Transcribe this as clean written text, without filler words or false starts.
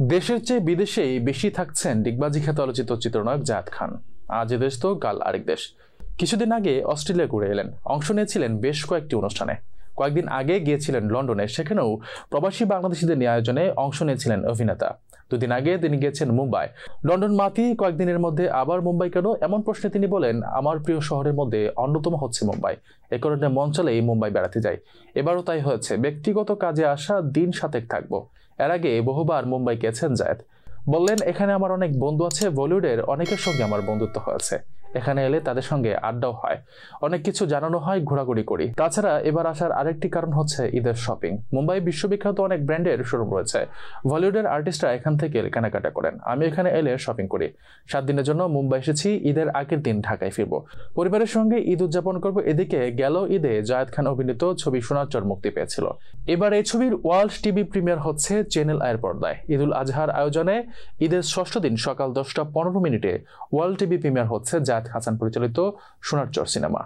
দেশের চেয়ে বিদেশেই বেশি থাকছেন ডিগবাজি খ্যাত আলোচিত চিত্রনায়ক জায়েদ খান। আজ এদেশ তো কাল আরেক দেশ। কিছুদিন আগে অস্ট্রেলিয়া ঘুরে এলেন, অংশ নিয়েছিলেন বেশ কয়েকটি অনুষ্ঠানে। কয়েকদিন আগে গিয়েছিলেন লন্ডনে, সেখানেও প্রবাসী বাংলাদেশিদের নিয়ে আয়োজনে অংশ নিয়েছিলেন অভিনেতা। দুদিন আগে তিনি গিয়েছেন মুম্বাই। লন্ডন মাতি কয়েকদিনের মধ্যে আবার মুম্বাই কেন, এমন প্রশ্নে তিনি বলেন, আমার প্রিয় শহরের মধ্যে অন্যতম হচ্ছে মুম্বাই। এ কারণে মন চালেই মুম্বাই বেড়াতে যাই। এবারও তাই হয়েছে। ব্যক্তিগত কাজে আসা, দিন 7 থাকবো। এর আগে বহুবার মুম্বাই গেছেন জায়েদ। বললেন, এখানে আমার অনেক বন্ধু আছে, বলিউডের অনেকের সঙ্গে আমার বন্ধুত্ব হয়েছে। এখানে এলে তাদের সঙ্গে আড্ডাও হয়, অনেক কিছু জানানো হয়, ঘোরাঘুরি করি। তাছাড়া এবার আসার আরেকটি কারণ হচ্ছে ঈদের শপিং। মুম্বাই বিশ্ববিখ্যাত অনেক ব্র্যান্ডের শোরুম রয়েছে। বলিউডের আর্টিস্টরা এখান থেকে কেনাকাটা করেন, আমি এখানে এলে শপিং করি। 7 দিনের জন্য মুম্বাই এসেছি, ঈদের আগের দিন ঢাকায় ফিরবো, পরিবারের সঙ্গে ঈদ উদযাপন করব। এদিকে গেল ঈদে জায়েদ খান অভিনীত ছবি সোনার চর মুক্তি পেয়েছিল। এবার এই ছবির ওয়ার্ল্ড টিভি প্রিমিয়ার হচ্ছে চ্যানেল আয়ের পর্দায়। ঈদুল আজহার আয়োজনে ঈদের 6ষ্ঠ দিন সকাল 10টা 15 মিনিটে ওয়ার্ল্ড টিভি প্রিমিয়ার হচ্ছে জায়েদ হাসান পরিচালিত সোনার চর সিনেমা।